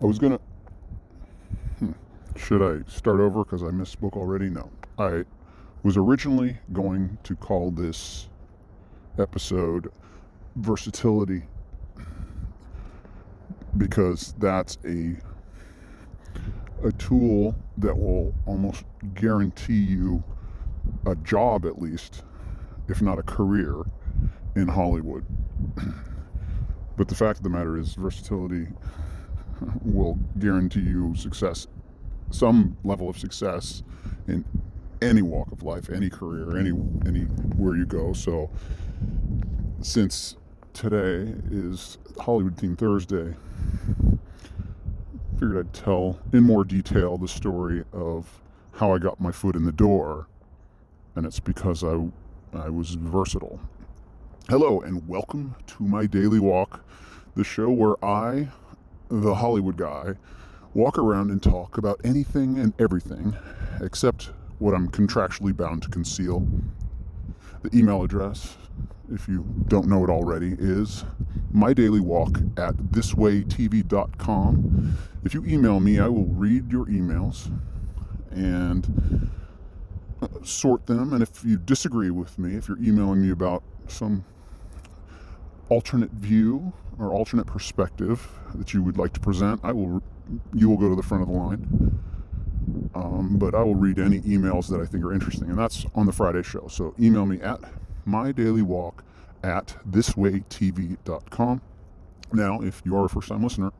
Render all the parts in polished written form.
I was gonna. Should I start over because I misspoke already? No. I was originally going to call this episode Versatility because that's a tool that will almost guarantee you a job, at least, if not a career, in Hollywood. But the fact of the matter is, versatility will guarantee you success, some level of success in any walk of life, any career, anywhere you go. So since today is Hollywood Themed Thursday, I figured I'd tell in more detail the story of how I got my foot in the door, and it's because I was versatile. Hello and welcome to My Daily Walk, the show where I, the Hollywood guy, walk around and talk about anything and everything except what I'm contractually bound to conceal. The email address, if you don't know it already, is MyDailyWalk@thiswaytv.com. If you email me, I will read your emails and sort them. And if you disagree with me, if you're emailing me about some alternate view or alternate perspective that you would like to present, you will go to the front of the line. But I will read any emails that I think are interesting, and that's on the Friday show. So email me at mydailywalk@thiswaytv.com. Now, if you are a first-time listener,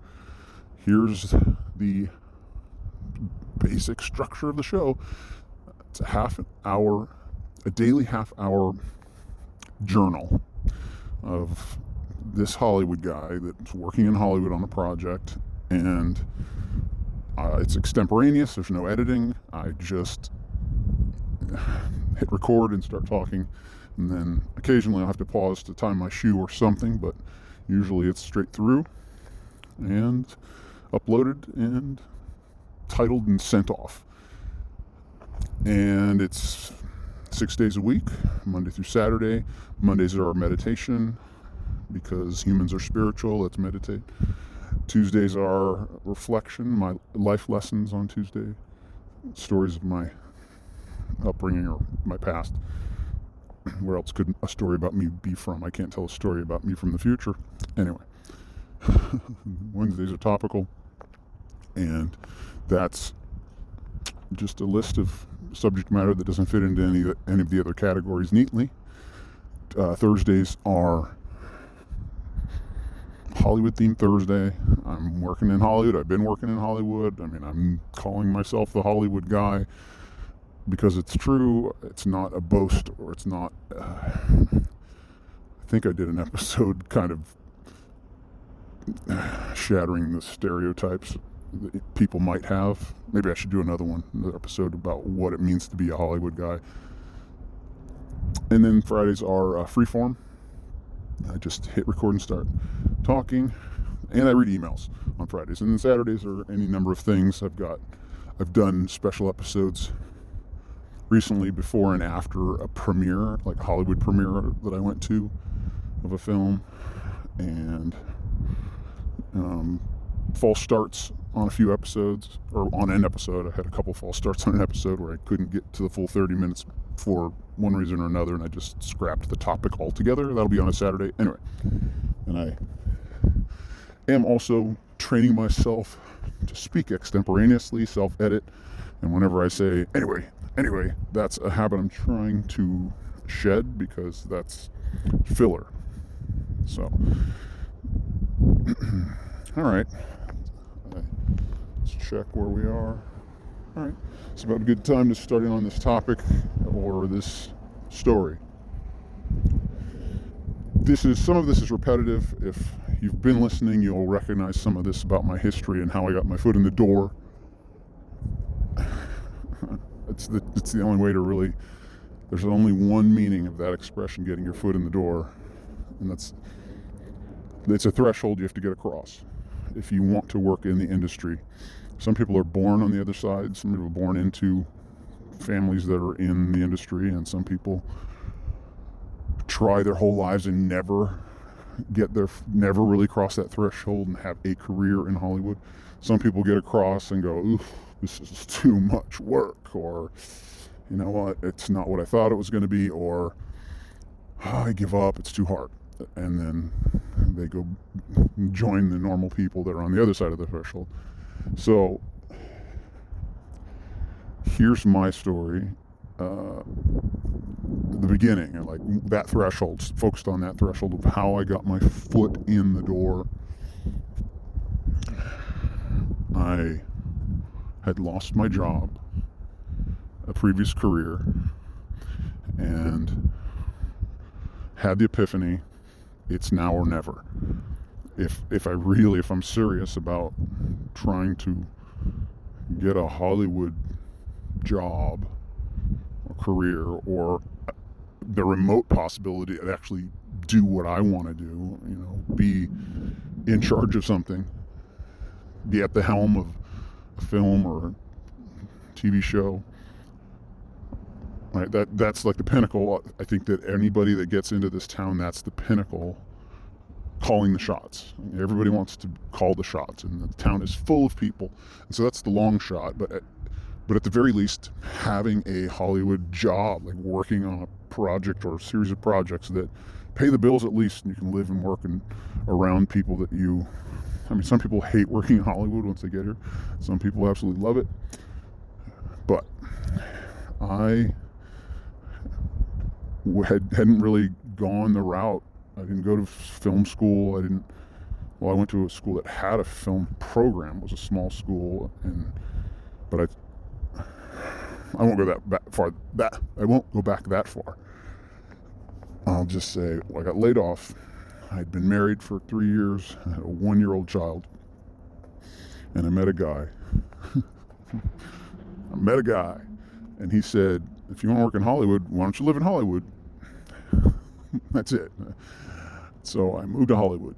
here's the basic structure of the show. It's a daily half-hour journal of this Hollywood guy that's working in Hollywood on a project, and it's extemporaneous. There's no editing. I just hit record and start talking, and then occasionally I'll have to pause to tie my shoe or something, but usually it's straight through and uploaded and titled and sent off. And it's 6 days a week, Monday through Saturday. Mondays are our meditation because humans are spiritual. Let's meditate. Tuesdays are reflection, my life lessons on Tuesday, stories of my upbringing or my past. Where else could a story about me be from? I can't tell a story about me from the future. Anyway, Wednesdays are topical, and that's just a list of subject matter that doesn't fit into any of the other categories neatly. Thursdays are Hollywood Themed Thursday. I'm working in Hollywood. I've been working in Hollywood. I mean, I'm calling myself the Hollywood guy because it's true. It's not a boast, or it's not. I think I did an episode kind of shattering the stereotypes that people might have. Maybe I should do another episode about what it means to be a Hollywood guy. And then Fridays are freeform. I just hit record and start talking, and I read emails on Fridays. And then Saturdays are any number of things. I've done special episodes recently before and after a premiere, like a Hollywood premiere that I went to of a film, and false starts on a few episodes, or on an episode. I had a couple false starts on an episode where I couldn't get to the full 30 minutes for one reason or another, and I just scrapped the topic altogether. That'll be on a Saturday. Anyway, and I am also training myself to speak extemporaneously, self-edit, and whenever I say anyway, that's a habit I'm trying to shed because that's filler. So, all right. Let's check where we are. All right. It's about a good time to start in on this topic or this story. Some of this is repetitive. If you've been listening, you'll recognize some of this about my history and how I got my foot in the door. It's the only way to really. There's only one meaning of that expression: getting your foot in the door, and it's a threshold you have to get across if you want to work in the industry. Some people are born on the other side. Some people are born into families that are in the industry, and some people try their whole lives and never get there, never really cross that threshold and have a career in Hollywood. Some people get across and go, oof, this is too much work, or you know what, it's not what I thought it was going to be, or I give up, it's too hard. And then they go join the normal people that are on the other side of the threshold. So here's my story. The beginning, and like that threshold, focused on that threshold of how I got my foot in the door. I had lost my job, a previous career, and had the epiphany, it's now or never. If I'm serious about trying to get a Hollywood job or career, or the remote possibility to actually do what I want to do, you know, be in charge of something, be at the helm of a film or a TV show, right? That's like the pinnacle. I think that anybody that gets into this town, that's the pinnacle, calling the shots. Everybody wants to call the shots, and the town is full of people, and so that's the long shot. But at the very least, having a Hollywood job, like working on a project or a series of projects that pay the bills at least, and you can live and work around people that you, I mean, some people hate working in Hollywood once they get here. Some people absolutely love it. But I hadn't really gone the route. I didn't go to film school. I went to a school that had a film program. It was a small school, but I won't go that far. I won't go back that far. I'll just say, I got laid off. I'd been married for 3 years. I had a 1-year-old child, and I met a guy. And he said, "If you want to work in Hollywood, why don't you live in Hollywood?" That's it. So I moved to Hollywood.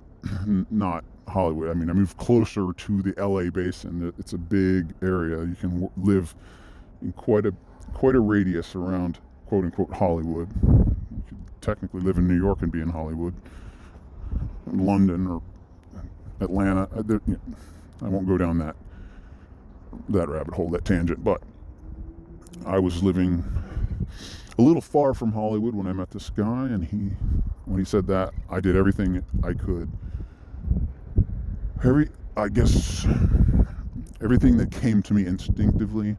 Not Hollywood. I mean, I moved closer to the LA basin. It's a big area. You can live in quite a radius around quote unquote Hollywood. You could technically live in New York and be in Hollywood, London or Atlanta. I won't go down that rabbit hole, that tangent. But I was living a little far from Hollywood when I met this guy, and when he said that, I did everything I could. Everything that came to me instinctively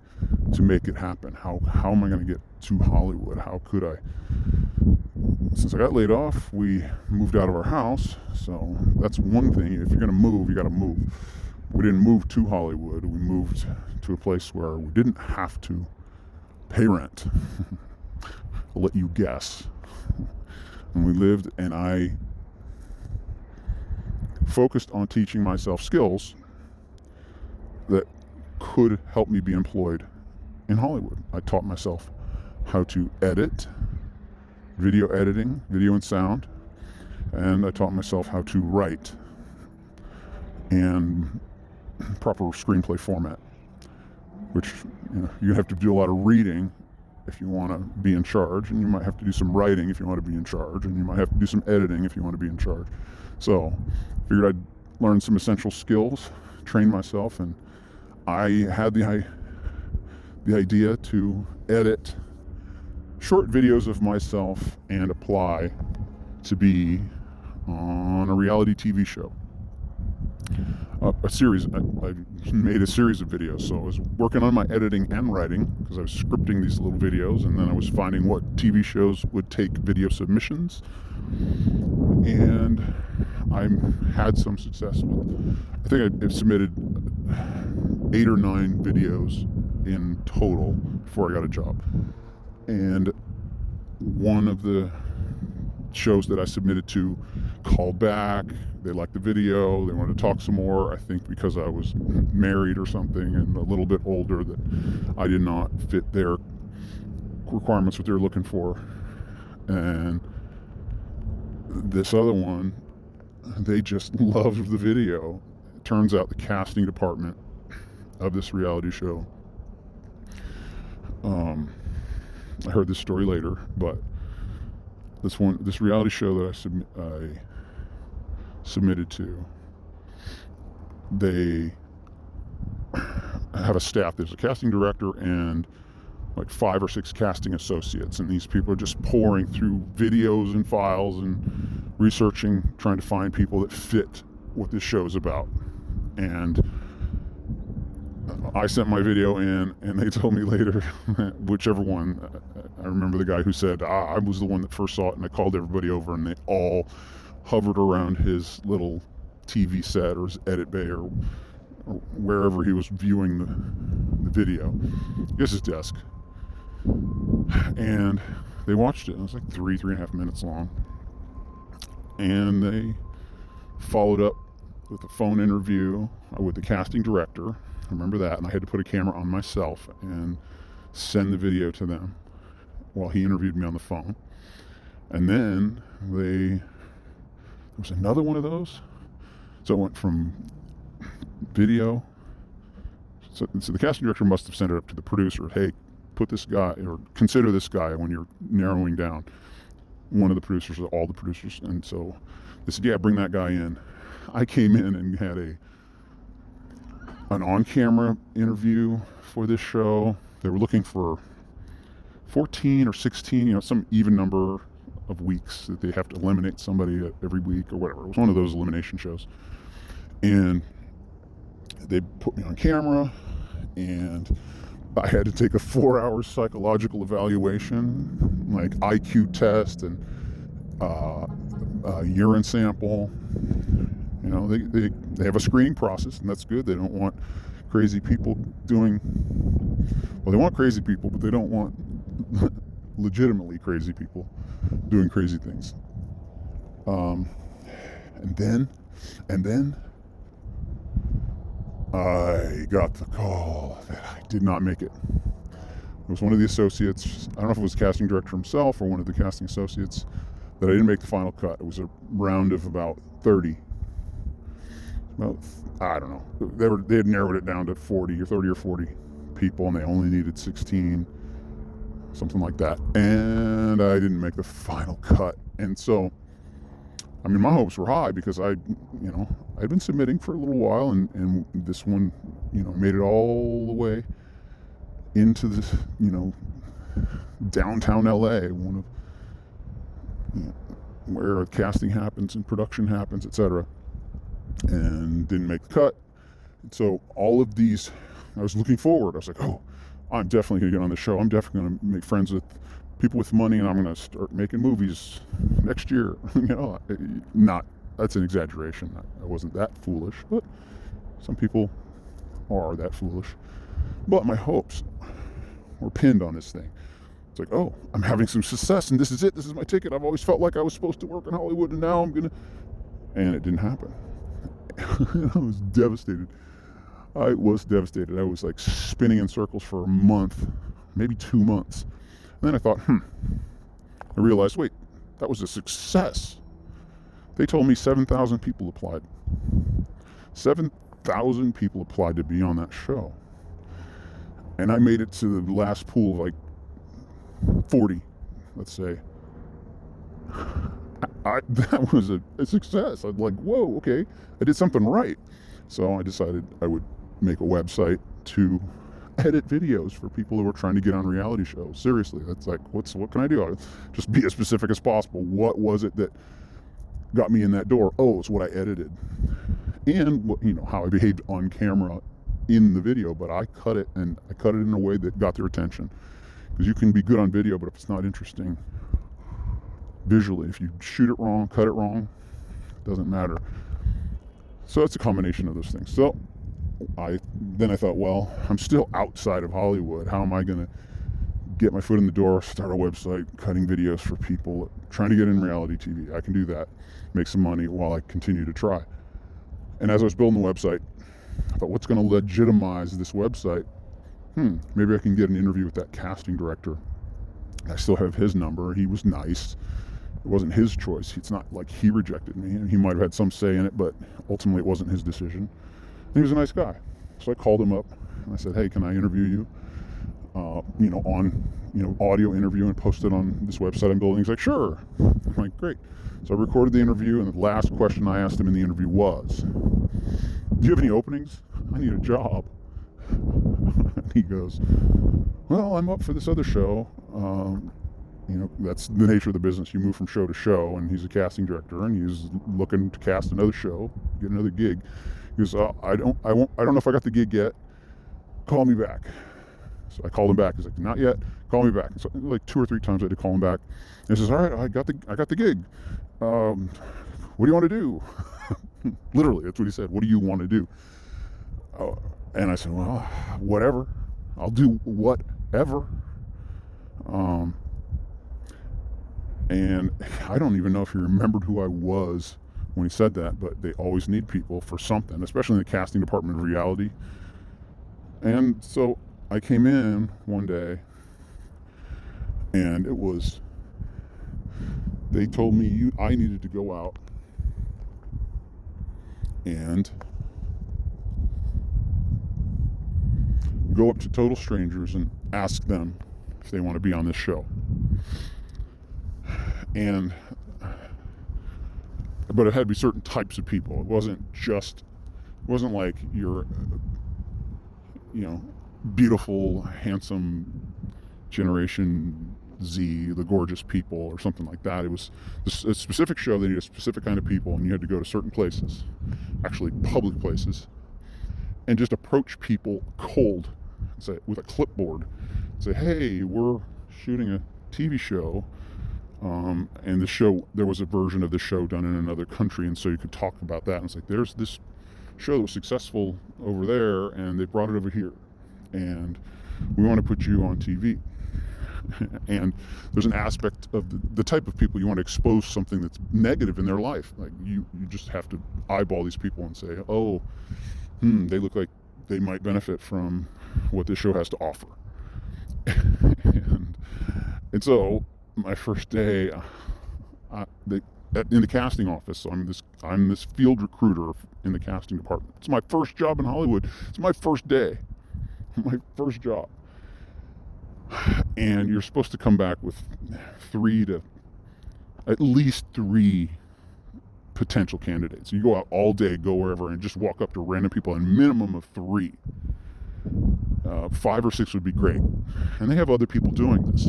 to make it happen. How am I going to get to Hollywood? How could I? Since I got laid off, we moved out of our house. So that's one thing. If you're going to move, you got to move. We didn't move to Hollywood. We moved to a place where we didn't have to pay rent. I'll let you guess. And we lived, and I focused on teaching myself skills that could help me be employed in Hollywood. I taught myself how to edit, video editing, video and sound, and I taught myself how to write and proper screenplay format, which you have to do a lot of reading if you want to be in charge, and you might have to do some writing if you want to be in charge, and you might have to do some editing if you want to be in charge. So figured I'd learn some essential skills, train myself, and I had the idea to edit short videos of myself and apply to be on a reality TV show. A series. I made a series of videos, so I was working on my editing and writing because I was scripting these little videos, and then I was finding what TV shows would take video submissions, and I had some success with. I think I submitted 8 or 9 videos in total before I got a job, and one of the shows that I submitted to called back. They liked the video. They wanted to talk some more. I think because I was married or something and a little bit older, that I did not fit their requirements, what they were looking for. And this other one, they just loved the video. It turns out the casting department of this reality show, I heard this story later, but this reality show that submitted to. They have a staff. There's a casting director and like 5 or 6 casting associates, and these people are just pouring through videos and files and researching, trying to find people that fit what this show is about. And I sent my video in, and they told me later, whichever one, I remember the guy who said, I was the one that first saw it, and I called everybody over, and they all hovered around his little TV set or his edit bay or wherever he was viewing the video. I guess his desk. And they watched it. It was like 3.5 minutes long. And they followed up with a phone interview with the casting director. I remember that. And I had to put a camera on myself and send the video to them while he interviewed me on the phone. And then there was another one of those. So it went from video. So the casting director must have sent it up to the producer. Hey, put this guy, or consider this guy when you're narrowing down. One of the producers, or all the producers. And so they said, yeah, bring that guy in. I came in and had an on-camera interview for this show. They were looking for 14 or 16, some even number of weeks that they have to eliminate somebody every week or whatever. It was one of those elimination shows. And they put me on camera, and I had to take a 4-hour psychological evaluation, like IQ test and urine sample. They have a screening process, and that's good. They don't want crazy people they want crazy people, but they don't want legitimately crazy people doing crazy things. And then I got the call that I did not make it. It was one of the associates. I don't know if it was the casting director himself or one of the casting associates, that I didn't make the final cut. It was a round of about 30. I don't know. They had narrowed it down to 30 or 40 people, and they only needed 16, something like that. And I didn't make the final cut. And so, my hopes were high because I'd been submitting for a little while, and this one, made it all the way into this, downtown LA, one of, where casting happens and production happens, etc. And didn't make the cut. And so all of these, I was looking forward. I was like, oh, I'm definitely going to get on the show. I'm definitely going to make friends with people with money, and I'm going to start making movies next year. That's an exaggeration. I wasn't that foolish, but some people are that foolish. But my hopes were pinned on this thing. It's like, oh, I'm having some success, and this is it. This is my ticket. I've always felt like I was supposed to work in Hollywood, and now I'm going to... And it didn't happen. I was devastated. I was like spinning in circles for a month, maybe 2 months. And then I thought, I realized, wait, that was a success. They told me 7,000 people applied. 7,000 people applied to be on that show. And I made it to the last pool of like 40, let's say. That was a success. I'm like, whoa, okay, I did something right. So I decided I would make a website to edit videos for people who are trying to get on reality shows. Seriously, that's like, what can I do? Just be as specific as possible. What was it that got me in that door? Oh, it's what I edited, and how I behaved on camera in the video. But I cut it in a way that got their attention, because you can be good on video, but if it's not interesting visually, if you shoot it wrong, cut it wrong, it doesn't matter. So it's a combination of those things. So I thought, well, I'm still outside of Hollywood. How am I going to get my foot in the door, start a website, cutting videos for people trying to get in reality TV? I can do that, make some money while I continue to try. And as I was building the website, I thought, what's going to legitimize this website? Maybe I can get an interview with that casting director. I still have his number. He was nice. It wasn't his choice. It's not like he rejected me. He might have had some say in it, but ultimately it wasn't his decision. And he was a nice guy. So I called him up and I said, hey, can I interview you? On audio interview and post it on this website I'm building? He's like, sure. I'm like, great. So I recorded the interview, and the last question I asked him in the interview was, do you have any openings? I need a job. And he goes, well, I'm up for this other show. That's the nature of the business. You move from show to show, and he's a casting director, and he's looking to cast another show, get another gig. He goes, I don't know if I got the gig yet. Call me back. So I called him back. He's like, not yet. Call me back. So like 2 or 3 times I had to call him back. And he says, all right, I got the gig. What do you want to do? Literally, that's what he said. What do you want to do? And I said, well, whatever. I'll do whatever. And I don't even know if he remembered who I was when he said that, but they always need people for something, especially in the casting department of reality. And so I came in one day, and they told me I needed to go out and go up to total strangers and ask them if they want to be on this show. But it had to be certain types of people. It wasn't like your, beautiful, handsome Generation Z, the gorgeous people, or something like that. It was a specific show. They needed a specific kind of people, and you had to go to certain places, actually public places, and just approach people cold, say, with a clipboard, say, hey, we're shooting a TV show. And the show, there was a version of the show done in another country, and so you could talk about that. And it's like, there's this show that was successful over there, and they brought it over here, and we want to put you on TV. And there's an aspect of the type of people you want to expose something that's negative in their life. Like you just have to eyeball these people and say, oh, they look like they might benefit from what this show has to offer. and so my first day in the casting office, so I'm this field recruiter in the casting department. It's my first job in Hollywood. It's my first day, my first job. And you're supposed to come back with at least three potential candidates. You go out all day, go wherever, and just walk up to random people, and minimum of 3. 5 or 6 would be great. And they have other people doing this.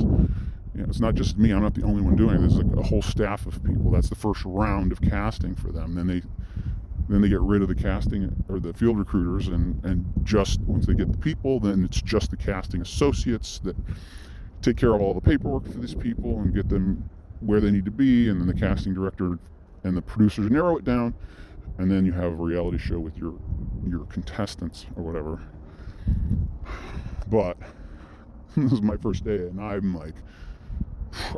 It's not just me. I'm not the only one doing it. There's like a whole staff of people. That's the first round of casting for them. Then they get rid of the casting or the field recruiters, and just once they get the people, then it's just the casting associates that take care of all the paperwork for these people and get them where they need to be, and then the casting director and the producers narrow it down, and then you have a reality show with your contestants or whatever. But this is my first day, and I'm like,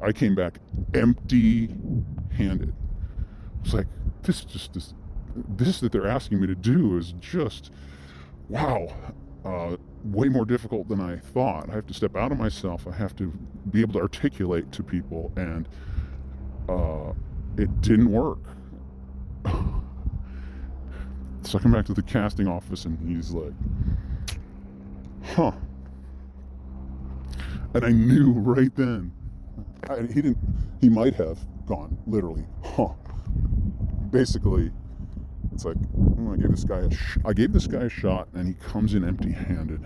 I came back empty-handed. It's like, this that they're asking me to do is just, wow, way more difficult than I thought. I have to step out of myself. I have to be able to articulate to people, and it didn't work. So I come back to the casting office, and he's like, huh. And I knew right then, he might have gone, literally, huh. Basically, it's like, I gave this guy a shot, and he comes in empty-handed.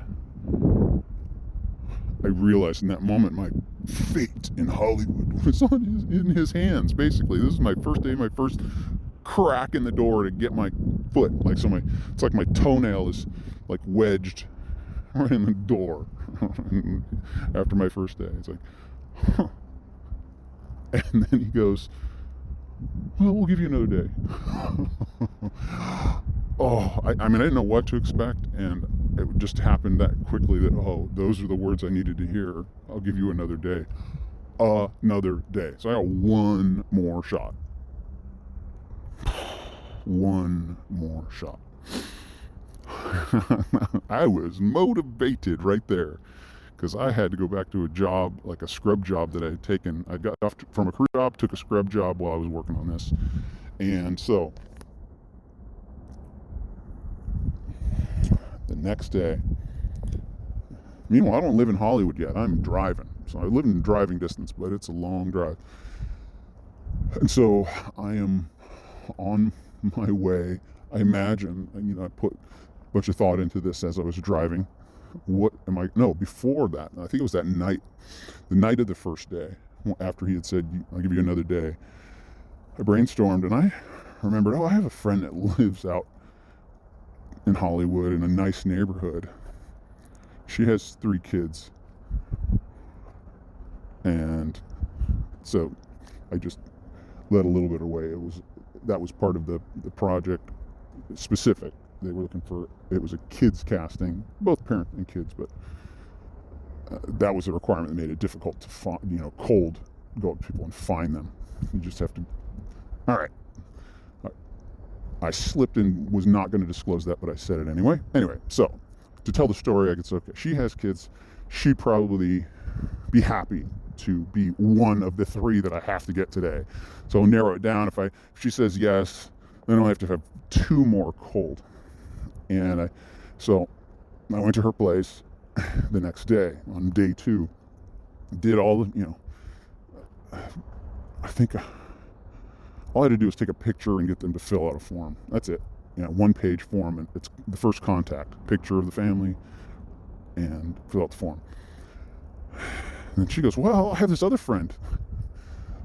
I realized in that moment my fate in Hollywood was in his hands, basically. This is my first day, my first crack in the door to get my foot. It's like my toenail is like wedged right in the door after my first day. It's like, huh. And then he goes, well, we'll give you another day. Oh, I didn't know what to expect, and it just happened that quickly that, oh, those are the words I needed to hear. I'll give you another day. Another day. So I got one more shot. One more shot. I was motivated right there, because I had to go back to a job, like a scrub job that I had taken. I got off from a career job, took a scrub job while I was working on this. And so the next day, Meanwhile, I don't live in Hollywood yet. I'm driving. So I live in driving distance, but it's a long drive. And so I am on my way. I imagine, I put a bunch of thought into this as I was driving. Before that, I think it was that night, the night of the first day, after he had said, I'll give you another day. I brainstormed and I remembered, I have a friend that lives out in Hollywood in a nice neighborhood. She has 3 kids. And so I just let a little bit away. That was part of the project specific. They were looking for, it was a kids casting, both parent and kids, but that was a requirement that made it difficult to find, cold, go up to people and find them. You just have to, all right. I slipped and was not going to disclose that, but I said it anyway. Anyway, so to tell the story, I could say, okay, she has kids. She'd probably be happy to be one of the 3 that I have to get today. So I'll narrow it down. If she says yes, then I'll have to have 2 more cold. And I went to her place the next day on day 2. Did all the, I think all I had to do was take a picture and get them to fill out a form. That's it. 1-page form, and it's the first contact, picture of the family, and fill out the form. And she goes, well, I have this other friend.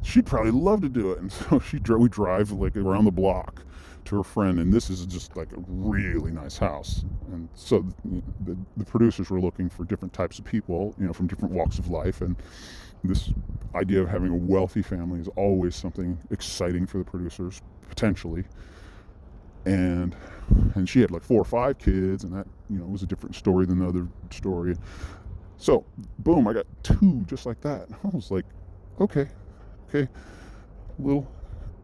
She'd probably love to do it. And so we drive like around the block to her friend, and this is just like a really nice house. And so the producers were looking for different types of people, from different walks of life. And this idea of having a wealthy family is always something exciting for the producers, potentially. And she had like 4 or 5 kids, and that, was a different story than the other story. So, boom, I got 2 just like that. I was like, okay, a little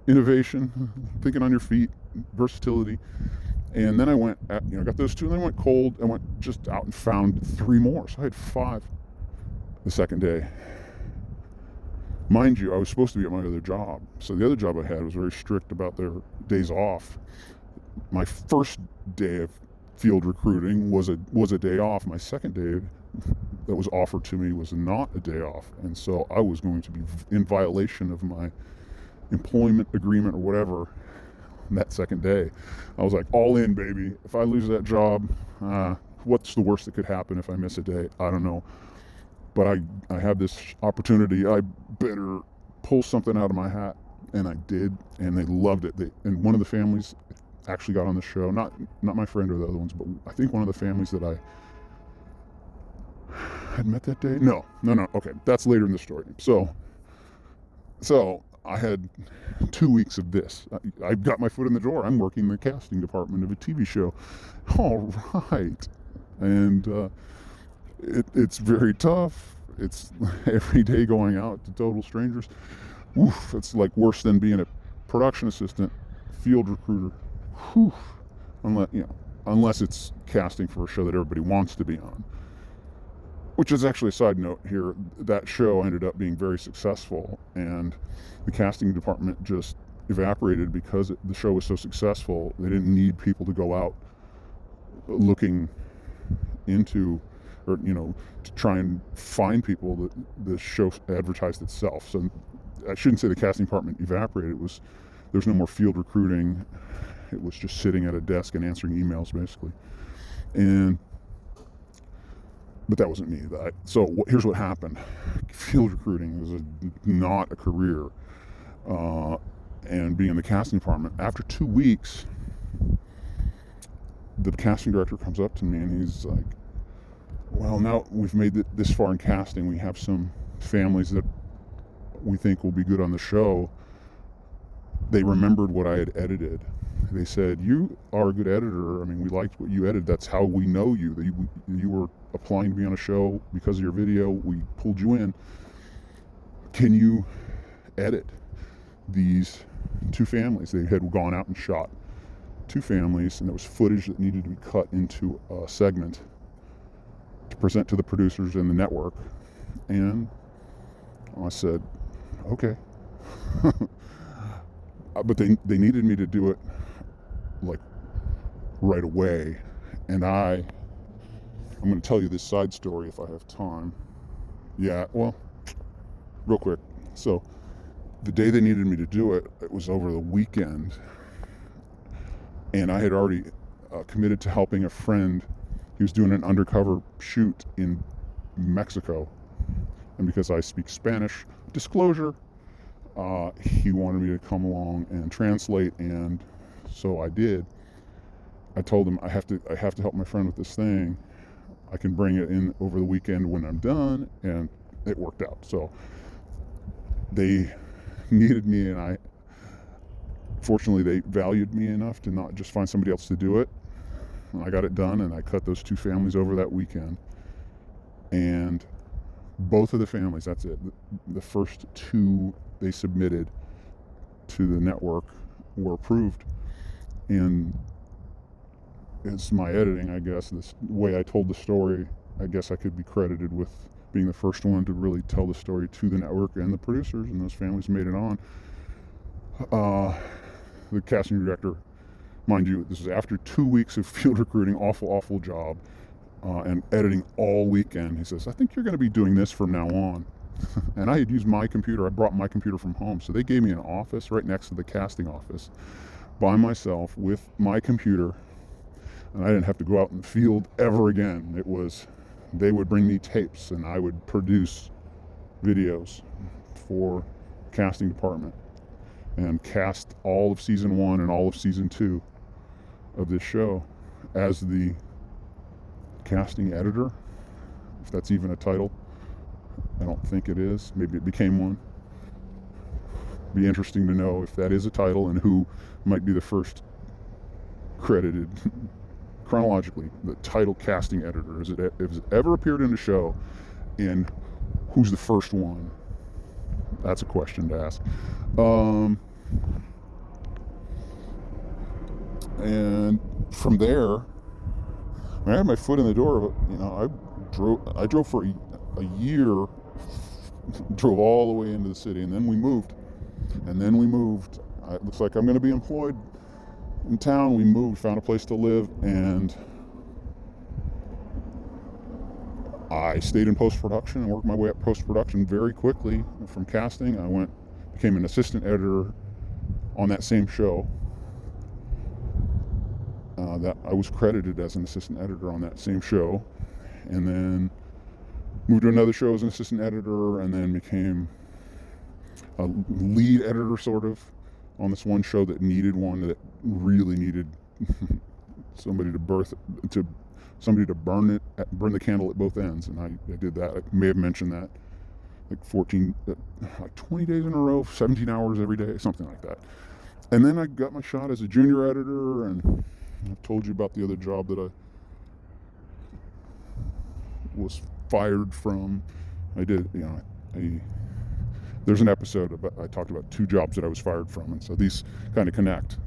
innovation, thinking on your feet, versatility. And then I went, I got those 2, and then I went cold. I went just out and found 3 more. So I had 5 the second day. Mind you, I was supposed to be at my other job. So the other job I had was very strict about their days off. My first day of field recruiting was a day off. My second day that was offered to me was not a day off. And so I was going to be in violation of my employment agreement or whatever that second day. I was like, all in, baby. If I lose that job, what's the worst that could happen if I miss a day? I don't know. But I had this opportunity. I better pull something out of my hat. And I did, and they loved it. And one of the families actually got on the show. Not my friend or the other ones, but I think one of the families that I had met that day. No. Okay, that's later in the story. So I had 2 weeks of this. I got my foot in the door. I'm working in the casting department of a TV show. All right, and it's very tough. It's every day going out to total strangers. Oof, it's like worse than being a production assistant, field recruiter. Whew. Unless it's casting for a show that everybody wants to be on. Which is actually a side note here. That show ended up being very successful, and the casting department just evaporated because the show was so successful. They didn't need people to go out looking into, or to try and find people. That the show advertised itself. So I shouldn't say the casting department evaporated. There's no more field recruiting. It was just sitting at a desk and answering emails, basically. But that wasn't me. Here's what happened. Field recruiting was not a career. And being in the casting department, after 2 weeks, the casting director comes up to me and he's like, well, now we've made it this far in casting. We have some families that we think will be good on the show. They remembered what I had edited. They said, you are a good editor. I mean, we liked what you edited. That's how we know you. That you were applying to be on a show because of your video. We pulled you in. Can you edit these 2 families? They had gone out and shot 2 families, and there was footage that needed to be cut into a segment to present to the producers and the network. And I said, okay. But they needed me to do it like right away, and I I'm going to tell you this side story if I have time. Yeah, well, real quick. So the day they needed me to do it, it was over the weekend, and I had already committed to helping a friend. He was doing an undercover shoot in Mexico, and because I speak Spanish, disclosure, he wanted me to come along and translate, and so I did. I told him I have to help my friend with this thing. I can bring it in over the weekend when I'm done, and it worked out. So they needed me, and fortunately they valued me enough to not just find somebody else to do it. And I got it done, and I cut those 2 families over that weekend, and both of the families, that's it, the first 2 they submitted to the network were approved. And it's my editing, I guess, this way I told the story. I guess I could be credited with being the first one to really tell the story to the network and the producers, and those families made it on. The casting director, mind you, this is after 2 weeks of field recruiting, awful job, and editing all weekend. He says, I think you're going to be doing this from now on. And I had used my computer. I brought my computer from home, so they gave me an office right next to the casting office by myself with my computer, and I didn't have to go out in the field ever again. They would bring me tapes, and I would produce videos for casting department and cast all of season 1 and all of season 2 of this show as the casting editor, if that's even a title. I don't think it is. Maybe it became one. Be interesting to know if that is a title and who might be the first credited chronologically, the title casting editor. Has it ever appeared in a show, and who's the first one? That's a question to ask. And from there, when I had my foot in the door, I drove for a year, drove all the way into the city, and then we moved. It looks like I'm going to be employed in town. We moved, found a place to live, and I stayed in post-production and worked my way up post-production very quickly. From casting, became an assistant editor on that same show. That I was credited as an assistant editor on that same show, and then moved to another show as an assistant editor, and then became a lead editor sort of on this one show that really needed somebody to burn the candle at both ends, and I did that. I may have mentioned that, like 20 days in a row, 17 hours every day, something like that. And then I got my shot as a junior editor, and I've told you about the other job that I was fired from. There's an episode I talked about 2 jobs that I was fired from, and so these kind of connect.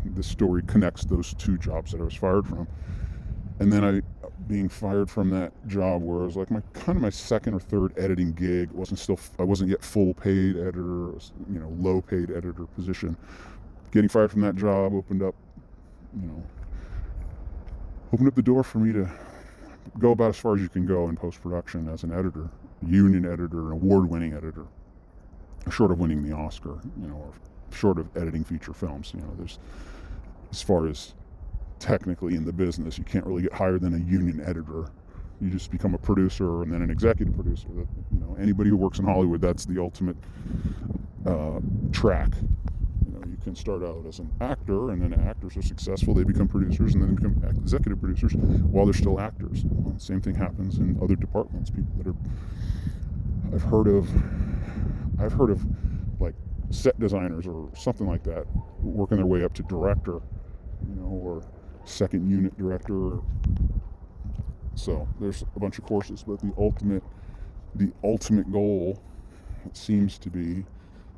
This story connects those 2 jobs that I was fired from. And then being fired from that job, where it was like my second or third editing gig. I wasn't yet full paid editor, low paid editor position. Getting fired from that job opened up the door for me to go about as far as you can go in post-production as an editor, union editor, an award-winning editor, short of winning the Oscar, or short of editing feature films. There's, as far as technically in the business, you can't really get higher than a union editor. You just become a producer and then an executive producer. Anybody who works in Hollywood, that's the ultimate track. You can start out as an actor, and then actors are successful, they become producers, and then they become executive producers while they're still actors. Well, same thing happens in other departments. People that I've heard of like set designers or something like that, working their way up to director, or second unit director. So there's a bunch of courses, but the ultimate goal, it seems to be,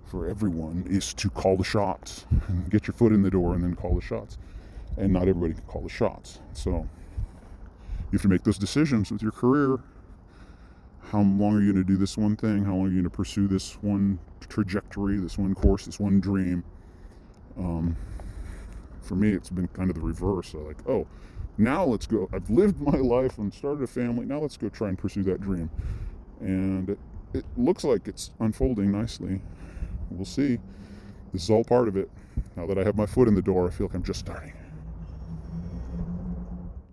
for everyone, is to call the shots and get your foot in the door and then call the shots. And not everybody can call the shots. So you have to make those decisions with your career. How long are you going to do this one thing? How long are you going to pursue this one trajectory, this one course, this one dream? For me, it's been kind of the reverse. So Now let's go. I've lived my life and started a family. Now let's go try and pursue that dream. And it looks like it's unfolding nicely. We'll see. This is all part of it. Now that I have my foot in the door, I feel like I'm just starting.